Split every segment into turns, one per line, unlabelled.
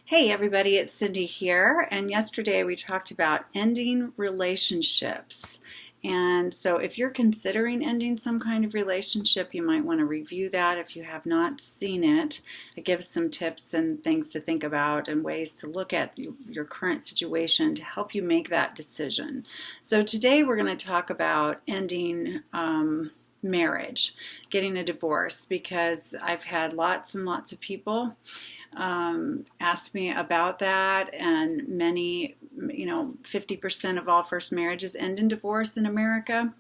Hey everybody, it's Cindy here, and yesterday we talked about ending relationships. And so if you're considering ending some kind of relationship, you might want to review that if you have not seen it. It gives some tips and things to think about and ways to look at your current situation to help you make that decision. So today we're going to talk about ending marriage, getting a divorce, because I've had lots and lots of people asked me about that, and many, 50% of all first marriages end in divorce in America,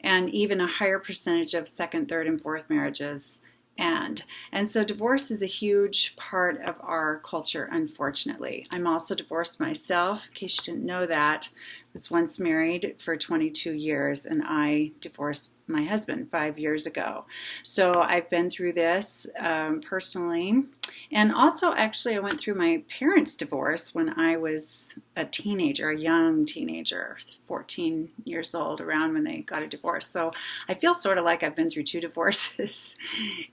and even a higher percentage of second, third, and fourth marriages end. And so divorce is a huge part of our culture, unfortunately. I'm also divorced myself, in case you didn't know that. I was once married for 22 years, and I divorced my husband 5 years ago. So I've been through this personally. And also, actually, I went through my parents' divorce when I was a teenager, a young teenager, 14 years old, around when they got a divorce. So I feel sort of like I've been through two divorces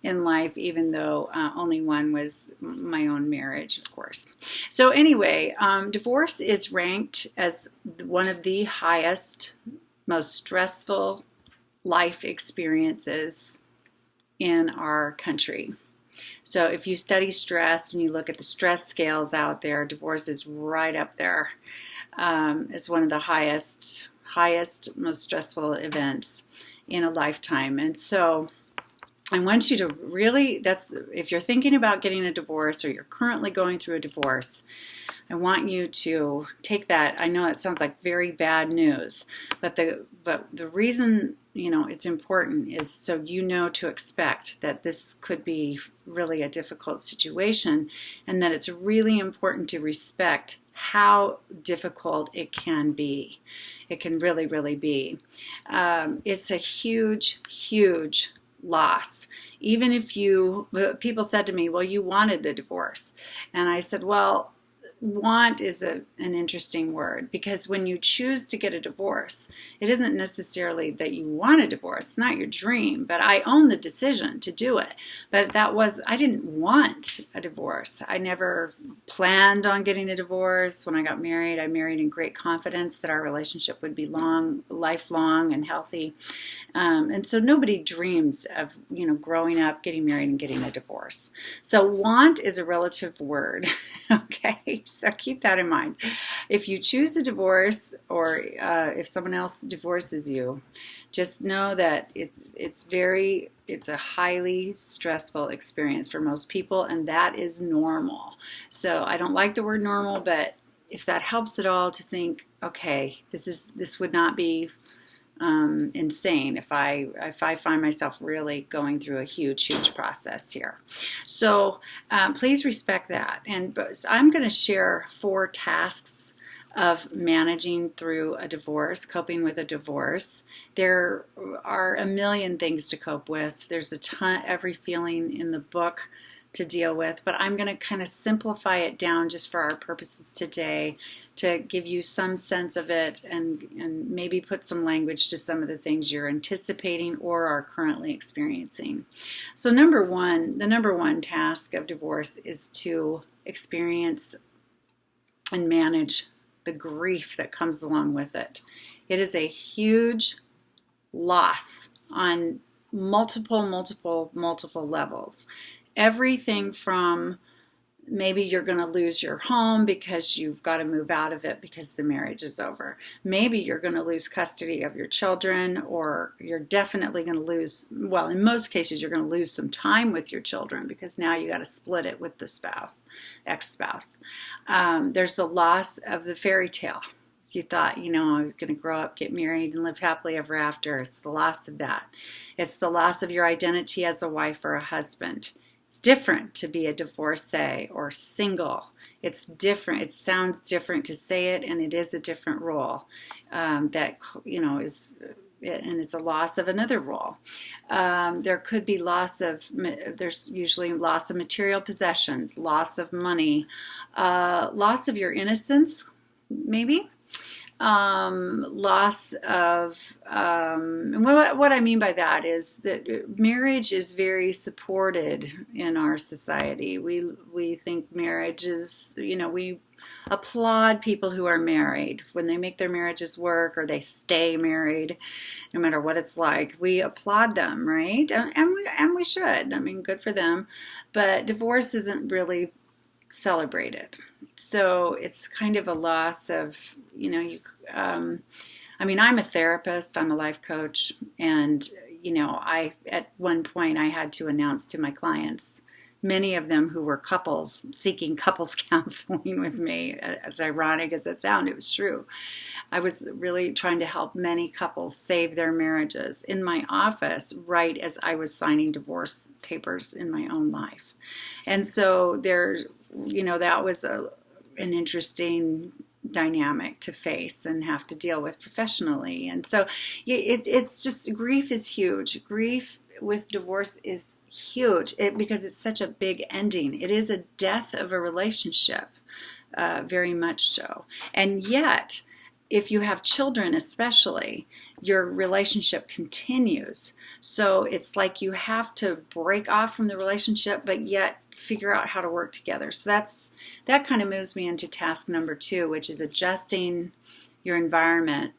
in life, even though only one was my own marriage, of course. So anyway, divorce is ranked as one of the highest, most stressful life experiences in our country. So if you study stress and you look at the stress scales out there, divorce is right up there. It's one of the highest, most stressful events in a lifetime. And so I want you to really, if you're thinking about getting a divorce or you're currently going through a divorce, I want you to take that. I know it sounds like very bad news, but the reason it's important is so you know to expect that this could be really a difficult situation, and that it's really important to respect how difficult it can be. It can really, really be. It's a huge, huge loss. Even if people said to me, well, you wanted the divorce. And I said, well, want is an interesting word, because when you choose to get a divorce, it isn't necessarily that you want a divorce. It's not your dream, but I own the decision to do it. But I didn't want a divorce. I never planned on getting a divorce. When I got married, I married in great confidence that our relationship would be lifelong and healthy. And so nobody dreams of, growing up, getting married, and getting a divorce. So want is a relative word, okay? So keep that in mind. If you choose the divorce, or if someone else divorces you, just know that it's a highly stressful experience for most people, and that is normal. So I don't like the word normal, but if that helps at all to think, okay, this would not be insane if I find myself really going through a huge process here. So please respect that. And I'm going to share 4 tasks of managing through a divorce, coping with a divorce. There are a million things to cope with. There's every feeling in the book to deal with, but I'm going to kind of simplify it down just for our purposes today to give you some sense of it, and maybe put some language to some of the things you're anticipating or are currently experiencing. So the number one task of divorce is to experience and manage the grief that comes along with it. It is a huge loss on multiple levels. Everything from maybe you're going to lose your home because you've got to move out of it because the marriage is over. Maybe you're going to lose custody of your children, or you're definitely going to lose, well, in most cases, you're going to lose some time with your children because now you got to split it with the ex-spouse. There's the loss of the fairy tale. You thought, I was going to grow up, get married, and live happily ever after. It's the loss of that. It's the loss of your identity as a wife or a husband. It's different to be a divorcee or single. It's different. It sounds different to say it, and it is a different role is, and it's a loss of another role. There could be there's usually loss of material possessions, loss of money, loss of your innocence, maybe. loss of, and what I mean by that is that marriage is very supported in our society. We think marriage is, we applaud people who are married when they make their marriages work or they stay married, no matter what it's like. We applaud them, right? And we should. I mean, good for them. But divorce isn't really celebrated. So it's kind of a loss of, I mean, I'm a therapist, I'm a life coach, and, at one point I had to announce to my clients, many of them who were couples seeking couples counseling with me, as ironic as it sounded, it was true. I was really trying to help many couples save their marriages in my office right as I was signing divorce papers in my own life. And so that was an interesting dynamic to face and have to deal with professionally. And so it's just, grief is huge. Grief with divorce is huge because it's such a big ending. It is a death of a relationship, very much so. And yet, if you have children especially, your relationship continues. So it's like you have to break off from the relationship, but yet figure out how to work together. So that kind of moves me into task number 2, which is adjusting your environment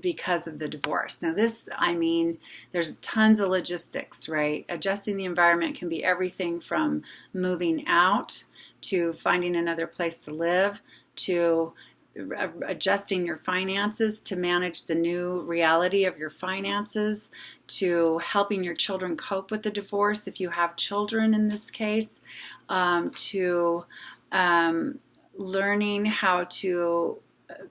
because of the divorce. Now there's tons of logistics, right? Adjusting the environment can be everything from moving out to finding another place to live to adjusting your finances to manage the new reality of your finances, to helping your children cope with the divorce if you have children in this case, to learning how to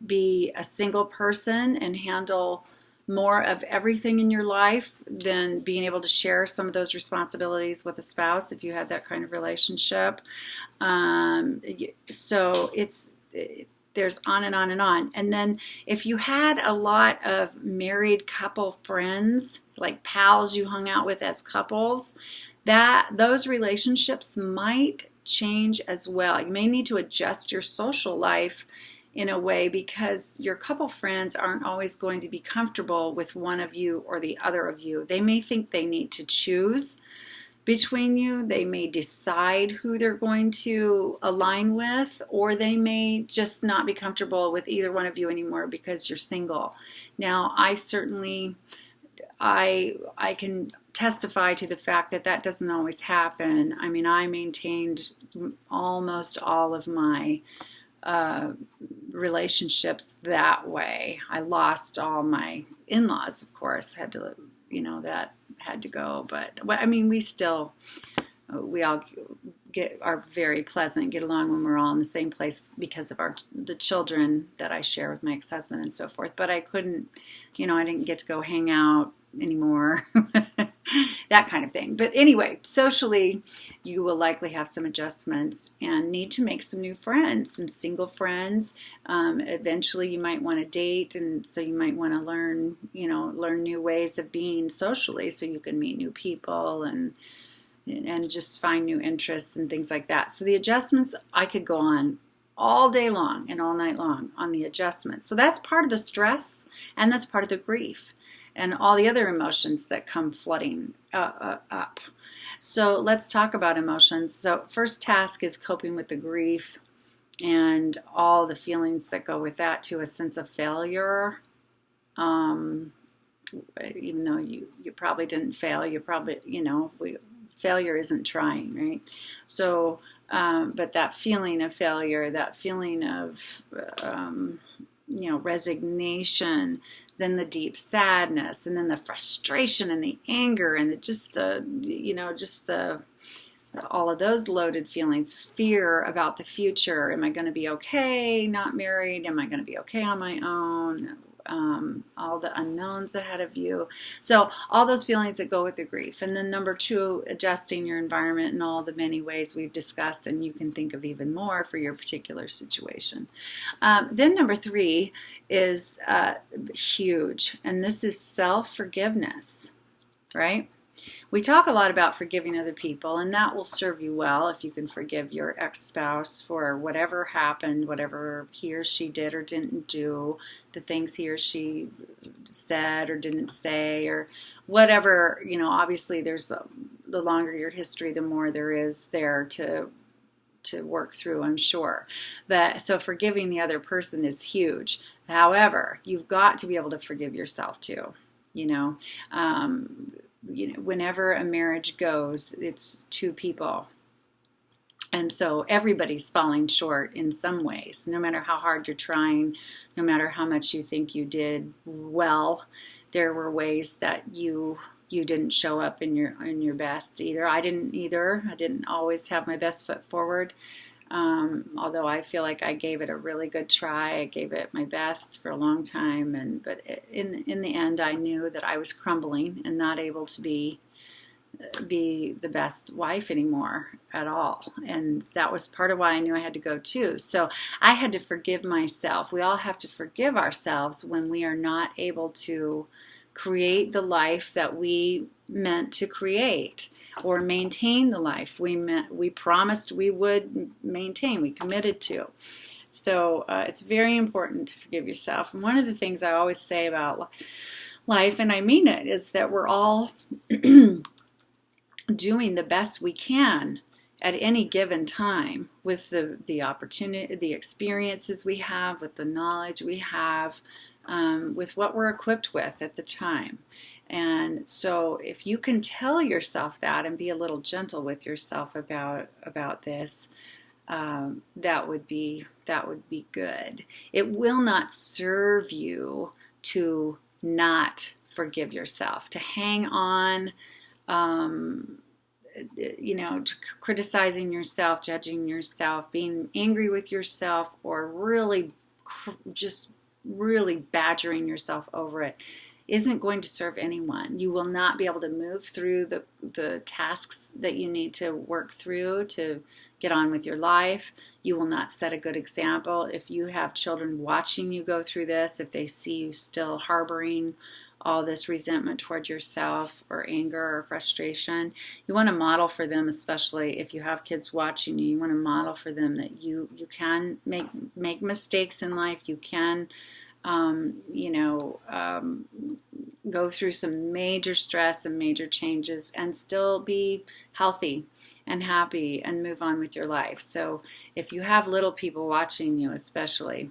be a single person and handle more of everything in your life than being able to share some of those responsibilities with a spouse if you had that kind of relationship. So there's on and on and on. And then if you had a lot of married couple friends, like pals you hung out with as couples, those relationships might change as well. You may need to adjust your social life in a way because your couple friends aren't always going to be comfortable with one of you or the other of you. They may think they need to choose between you. They may decide who they're going to align with, or they may just not be comfortable with either one of you anymore because you're single. Now, I can testify to the fact that doesn't always happen. I mean, I maintained almost all of my relationships that way. I lost all my in-laws, of course, that had to go, but I mean, we all are very pleasant, get along when we're all in the same place because of the children that I share with my ex-husband and so forth. But I couldn't, I didn't get to go hang out anymore, that kind of thing. But anyway, socially, you will likely have some adjustments and need to make some new friends, some single friends. Eventually, you might want to date, and so you might want to learn new ways of being socially, so you can meet new people and just find new interests and things like that. So the adjustments, I could go on all day long and all night long on the adjustments. So that's part of the stress, and that's part of the grief and all the other emotions that come flooding up. So let's talk about emotions. So first task is coping with the grief and all the feelings that go with that, to a sense of failure. Even though you probably didn't fail, you probably, failure isn't trying, right? So, but that feeling of failure, that feeling of, resignation, then the deep sadness, and then the frustration and the anger, and all of those loaded feelings, fear about the future. Am I going to be okay not married? Am I going to be okay on my own? All the unknowns ahead of you. So all those feelings that go with the grief. And then number 2, adjusting your environment in all the many ways we've discussed, and you can think of even more for your particular situation. Then number 3 is huge, and this is self-forgiveness, right? We talk a lot about forgiving other people, and that will serve you well if you can forgive your ex-spouse for whatever happened, whatever he or she did or didn't do, the things he or she said or didn't say, or whatever. Obviously the longer your history, the more there is there to work through, I'm sure. But so forgiving the other person is huge. However, you've got to be able to forgive yourself too. Whenever a marriage goes, it's two people. And so everybody's falling short in some ways, no matter how hard you're trying, no matter how much you think you did well, there were ways that you didn't show up in your best either. I didn't either. I didn't always have my best foot forward. Although I feel like I gave it a really good try. I gave it my best for a long time, but in the end, I knew that I was crumbling and not able to be the best wife anymore at all. And that was part of why I knew I had to go too. So I had to forgive myself. We all have to forgive ourselves when we are not able to create the life that we meant to create, or maintain the life we promised we would maintain, we committed to. So it's very important to forgive yourself. And one of the things I always say about life, and I mean it, is that we're all doing the best we can at any given time with the opportunity, the experiences we have, with the knowledge we have, with what we're equipped with at the time. And so if you can tell yourself that and be a little gentle with yourself about this, that would be good. It will not serve you to not forgive yourself, to hang on, to criticizing yourself, judging yourself, being angry with yourself, or really badgering yourself over it isn't going to serve anyone. You will not be able to move through the tasks that you need to work through to get on with your life. You will not set a good example. If you have children watching you go through this, if they see you still harboring all this resentment toward yourself, or anger or frustration, you want to model for them, especially if you have kids watching you, you want to model for them that you can make mistakes in life. You can go through some major stress and major changes and still be healthy and happy and move on with your life. So if you have little people watching you especially,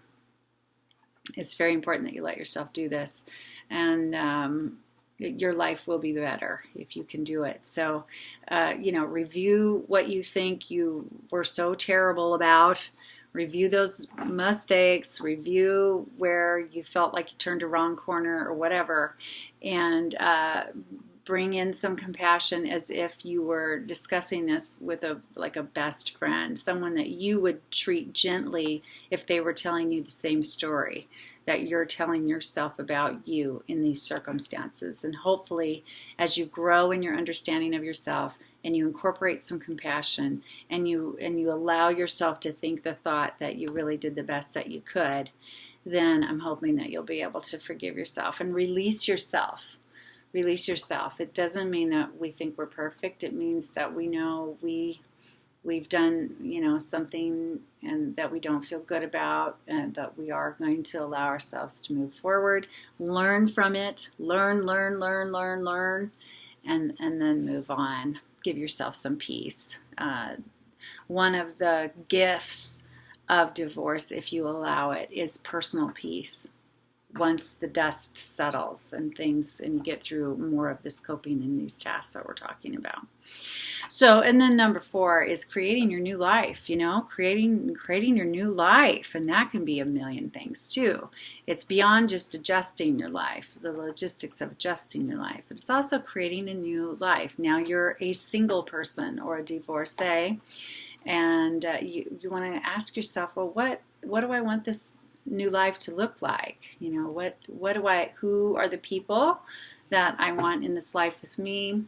it's very important that you let yourself do this. And your life will be better if you can do it. So, review what you think you were so terrible about. Review those mistakes, review where you felt like you turned a wrong corner or whatever, and bring in some compassion as if you were discussing this with a best friend, someone that you would treat gently if they were telling you the same story that you're telling yourself about you in these circumstances. And hopefully, as you grow in your understanding of yourself, and you incorporate some compassion, and you allow yourself to think the thought that you really did the best that you could, then I'm hoping that you'll be able to forgive yourself and release yourself. Release yourself. It doesn't mean that we think we're perfect. It means that we know we've done, something and that we don't feel good about, and that we are going to allow ourselves to move forward, learn from it, learn, and then move on. Give yourself some peace. One of the gifts of divorce, if you allow it, is personal peace. Once the dust settles and you get through more of this coping in these tasks that we're talking about. So, and then number 4 is creating your new life, creating your new life. And that can be a million things too. It's beyond just adjusting your life, the logistics of adjusting your life. But it's also creating a new life. Now you're a single person or a divorcee, and you want to ask yourself, well, what do I want this new life to look like? Who are the people that I want in this life with me?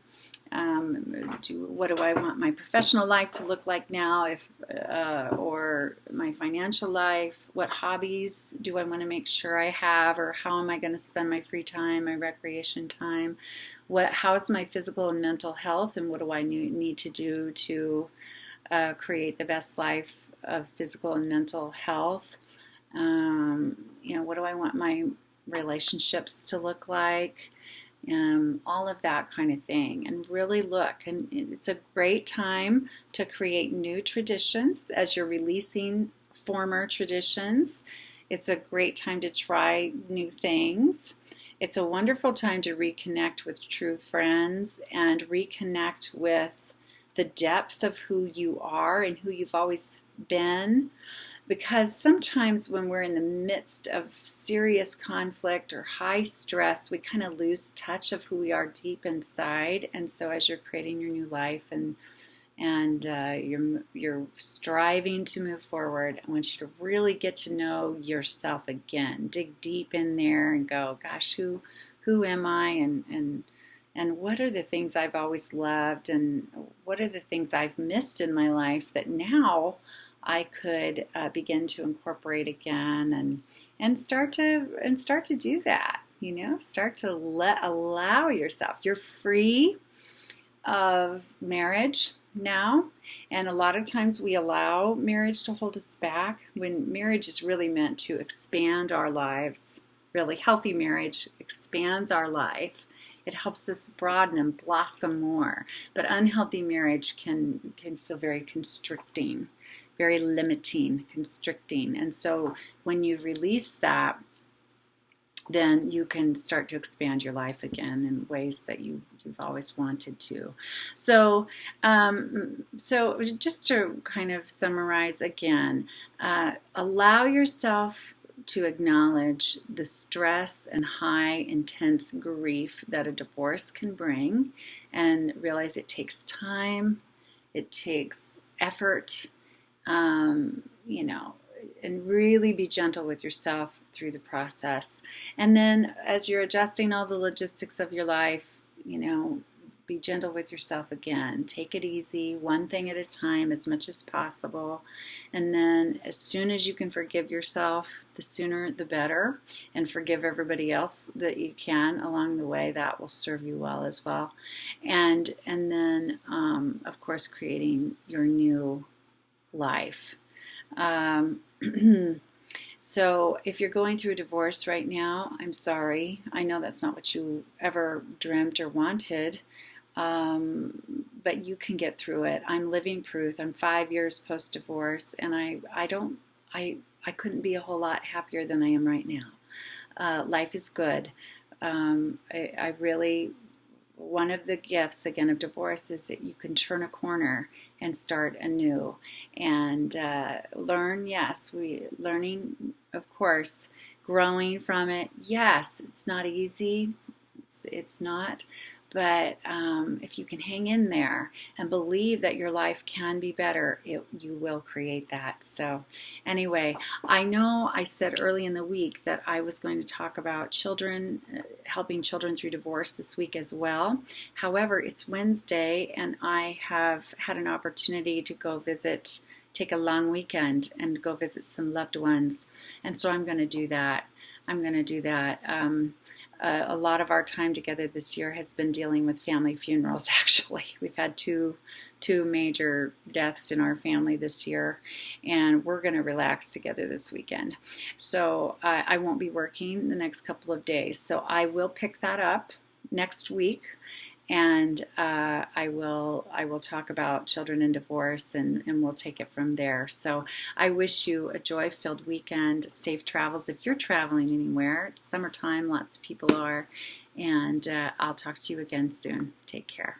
What do I want my professional life to look like now, or my financial life? What hobbies do I want to make sure I have, or how am I going to spend my free time, my recreation time? How's my physical and mental health, and what do I need to do to create the best life of physical and mental health? What do I want my relationships to look like? All of that kind of thing, and really look. And it's a great time to create new traditions as you're releasing former traditions. It's a great time to try new things. It's a wonderful time to reconnect with true friends and reconnect with the depth of who you are and who you've always been. Because sometimes when we're in the midst of serious conflict or high stress, we kind of lose touch of who we are deep inside. And so as you're creating your new life and you're striving to move forward, I want you to really get to know yourself again. Dig deep in there and go, gosh, who am I? And what are the things I've always loved? And what are the things I've missed in my life that now I could begin to incorporate again, and start to do that. Start to allow yourself. You're free of marriage now, and a lot of times we allow marriage to hold us back when marriage is really meant to expand our lives. Really healthy marriage expands our life. It helps us broaden and blossom more. But unhealthy marriage can feel very constricting, very limiting, constricting. And so when you've released that, then you can start to expand your life again in ways that you've always wanted to. So just to kind of summarize again, allow yourself to acknowledge the stress and high, intense grief that a divorce can bring, and realize it takes time, it takes effort, and really be gentle with yourself through the process. And then as you're adjusting all the logistics of your life, be gentle with yourself again. Take it easy, one thing at a time, as much as possible. And then as soon as you can forgive yourself, the sooner the better. And forgive everybody else that you can along the way. That will serve you well as well. And then, of course, creating your new life. So if you're going through a divorce right now, I'm sorry. I know that's not what you ever dreamt or wanted, but you can get through it. I'm living proof. I'm 5 years post-divorce, and I couldn't be a whole lot happier than I am right now. Life is good. I really, one of the gifts, again, of divorce is that you can turn a corner and start anew and learn. Yes, learning, of course, growing from it. Yes, it's not easy. It's not. But if you can hang in there and believe that your life can be better, you will create that. So anyway, I know I said early in the week that I was going to talk about children, helping children through divorce this week as well. However, it's Wednesday, and I have had an opportunity to go take a long weekend and go visit some loved ones. And so I'm going to do that. A lot of our time together this year has been dealing with family funerals, actually. We've had two major deaths in our family this year, and we're going to relax together this weekend. So I won't be working the next couple of days. So I will pick that up next week, and I will talk about children and divorce, and we'll take it from there. So I wish you a joy-filled weekend, safe travels if you're traveling anywhere. It's summertime, lots of people are, and I'll talk to you again soon. Take care.